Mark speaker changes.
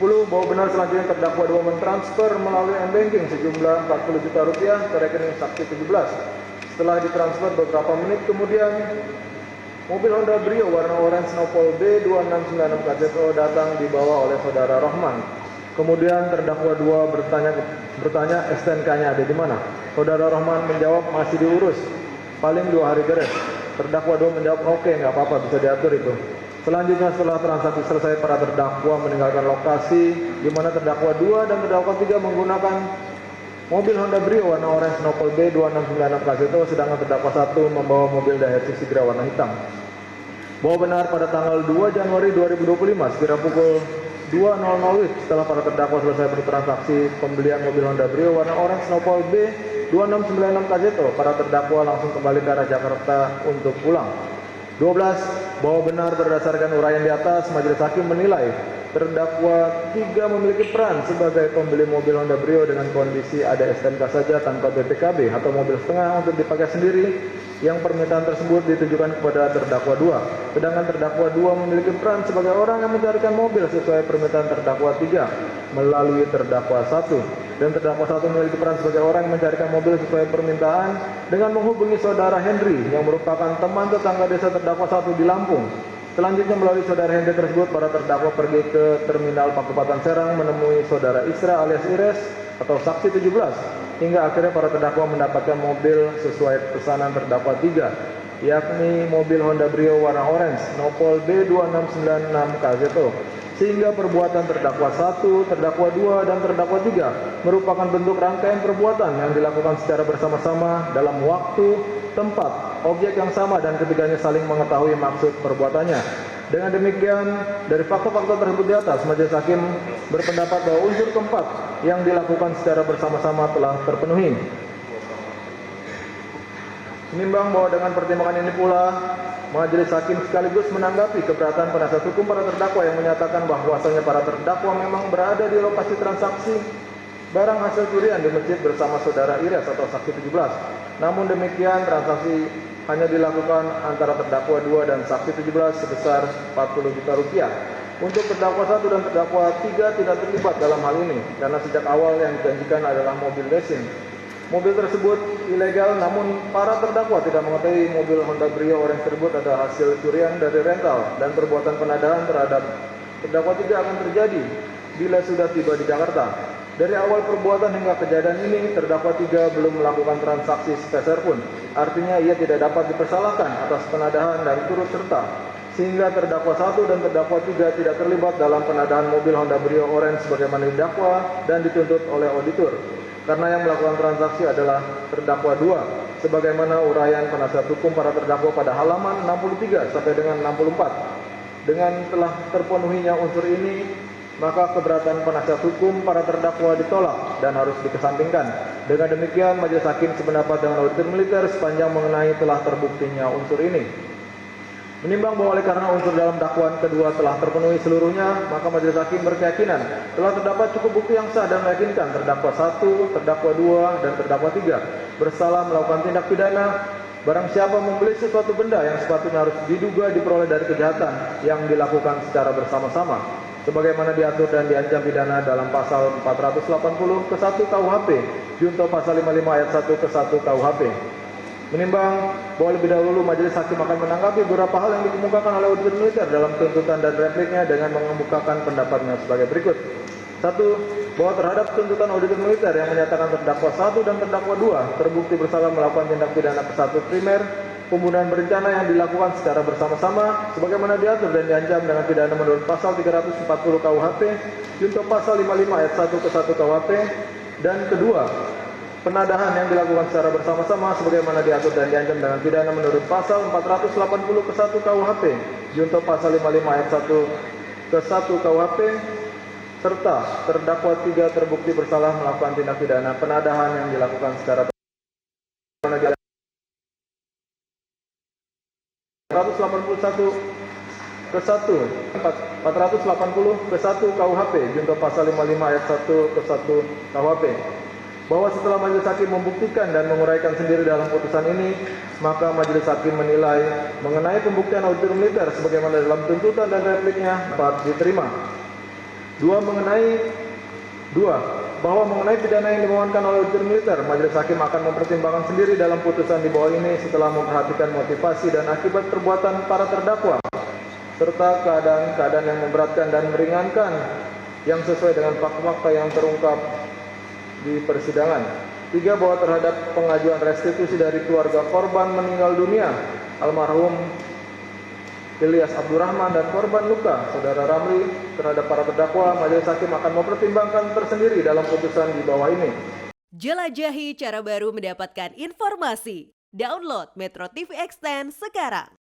Speaker 1: 10. Bahwa benar selanjutnya terdakwa 2 mentransfer melalui m-banking sejumlah 40 juta rupiah ke rekening saksi 17. Setelah ditransfer beberapa menit kemudian, mobil Honda Brio warna orange Nopol B2696 KZO datang dibawa oleh saudara Rohman. Kemudian terdakwa 2 bertanya STNK-nya ada di mana. Saudara Rohman menjawab masih diurus, paling 2 hari beres. Terdakwa 2 menjawab oke, nggak apa-apa, bisa diatur itu. Selanjutnya setelah transaksi selesai, para terdakwa meninggalkan lokasi, di mana terdakwa 2 dan terdakwa 3 menggunakan mobil Honda Brio warna orange Nopol B2696 KZO, sedangkan terdakwa 1 membawa mobil Daihatsu Sigra warna hitam. Bahwa benar pada tanggal 2 Januari 2025 sekira pukul 2.00 setelah para terdakwa selesai bertransaksi pembelian mobil Honda Brio warna orange Nopol B2696 KZO, para terdakwa langsung kembali ke arah Jakarta untuk pulang. 12. Bahwa benar berdasarkan uraian di atas, majelis hakim menilai terdakwa 3 memiliki peran sebagai pembeli mobil Honda Brio dengan kondisi ada STNK saja tanpa BPKB atau mobil setengah untuk dipakai sendiri, yang permintaan tersebut ditujukan kepada terdakwa 2. Sedangkan terdakwa 2 memiliki peran sebagai orang yang mencarikan mobil sesuai permintaan terdakwa 3 melalui terdakwa 1. Dan terdakwa 1 memiliki peran sebagai orang yang mencarikan mobil sesuai permintaan dengan menghubungi saudara Henry yang merupakan teman tetangga desa terdakwa 1 di Lampung. Selanjutnya melalui saudara Henry tersebut, para terdakwa pergi ke terminal Pakupatan Serang menemui saudara Isra alias Ires atau saksi 17, hingga akhirnya para terdakwa mendapatkan mobil sesuai pesanan terdakwa 3, yakni mobil Honda Brio warna orange Nopol B2696 KZO. Sehingga perbuatan terdakwa 1, terdakwa 2, dan terdakwa 3 merupakan bentuk rangkaian perbuatan yang dilakukan secara bersama-sama dalam waktu, tempat, objek yang sama, dan ketiganya saling mengetahui maksud perbuatannya. Dengan demikian, dari fakta-fakta tersebut di atas, majelis hakim berpendapat bahwa unsur keempat yang dilakukan secara bersama-sama telah terpenuhi. Menimbang bahwa dengan pertimbangan ini pula, majelis hakim sekaligus menanggapi keberatan penasihat hukum para terdakwa yang menyatakan bahwasanya para terdakwa memang berada di lokasi transaksi barang hasil curian di masjid bersama saudara Ires atau saksi 17. Namun demikian, transaksi hanya dilakukan antara terdakwa 2 dan saksi 17 sebesar 40 juta rupiah. Untuk terdakwa 1 dan terdakwa 3 tidak terlibat dalam hal ini, karena sejak awal yang dijanjikan adalah mobil leasing. Mobil tersebut ilegal, namun para terdakwa tidak mengetahui mobil Honda Brio orange tersebut adalah hasil curian dari rental, dan perbuatan penadahan terhadap terdakwa 3 akan terjadi bila sudah tiba di Jakarta. Dari awal perbuatan hingga kejadian ini, terdakwa 3 belum melakukan transaksi sepeser pun. Artinya ia tidak dapat dipersalahkan atas penadahan dan turut serta, sehingga terdakwa 1 dan terdakwa 3 tidak terlibat dalam penadahan mobil Honda Brio orange sebagaimana didakwa dan dituntut oleh auditor. Karena yang melakukan transaksi adalah terdakwa 2, sebagaimana uraian penasihat hukum para terdakwa pada halaman 63 sampai dengan 64. Dengan telah terpenuhinya unsur ini, maka keberatan penasihat hukum para terdakwa ditolak dan harus dikesampingkan. Dengan demikian, majelis hakim sependapat dengan auditor militer sepanjang mengenai telah terbuktinya unsur ini. Menimbang bahwa oleh karena unsur dalam dakwaan kedua telah terpenuhi seluruhnya, maka majelis hakim berkeyakinan telah terdapat cukup bukti yang sah dan meyakinkan terdakwa 1, terdakwa 2, dan terdakwa 3 bersalah melakukan tindak pidana barang siapa membeli sesuatu benda yang sepatutnya harus diduga diperoleh dari kejahatan yang dilakukan secara bersama-sama, sebagaimana diatur dan diancam pidana dalam pasal 480 ke 1 KUHP junto pasal 55 ayat 1 ke 1 KUHP. Menimbang bahwa lebih dahulu majelis hakim akan menanggapi beberapa hal yang dikemukakan oleh auditor militer dalam tuntutan dan repliknya dengan mengemukakan pendapatnya sebagai berikut. 1. Bahwa terhadap tuntutan auditor militer yang menyatakan terdakwa 1 dan terdakwa 2 terbukti bersalah melakukan tindak pidana ke-1 primer, pembunuhan berencana yang dilakukan secara bersama-sama sebagaimana diatur dan diancam dengan pidana menurut pasal 340 KUHP junto pasal 55 ayat 1 ke 1 KUHP, dan kedua, penadahan yang dilakukan secara bersama-sama sebagaimana diatur dan diancam dengan pidana menurut pasal 480 ke 1 KUHP junto pasal 55 ayat 1 ke 1 KUHP, serta terdakwa 3 terbukti bersalah melakukan tindak pidana penadahan yang dilakukan secara bersama-sama 481 ke 1 480 ke 1 KUHP junto pasal 55 ayat 1 ke 1 KUHP. Bahwa setelah majelis hakim membuktikan dan menguraikan sendiri dalam putusan ini, maka majelis hakim menilai mengenai pembuktian auditor militer sebagaimana dalam tuntutan dan repliknya dapat diterima. Dua, bahwa mengenai pidana yang dimohonkan oleh unsur militer, majelis hakim akan mempertimbangkan sendiri dalam putusan di bawah ini setelah memperhatikan motivasi dan akibat perbuatan para terdakwa, serta keadaan-keadaan yang memberatkan dan meringankan yang sesuai dengan fakta-fakta yang terungkap di persidangan. 3, bahwa terhadap pengajuan restitusi dari keluarga korban meninggal dunia, almarhum Ilyas Abdurrahman dan korban luka, Saudara Ramli, terhadap para terdakwa, majelis hakim akan mempertimbangkan tersendiri dalam putusan di bawah ini.
Speaker 2: Jelajahi cara baru mendapatkan informasi. Download Metro TV Extend sekarang.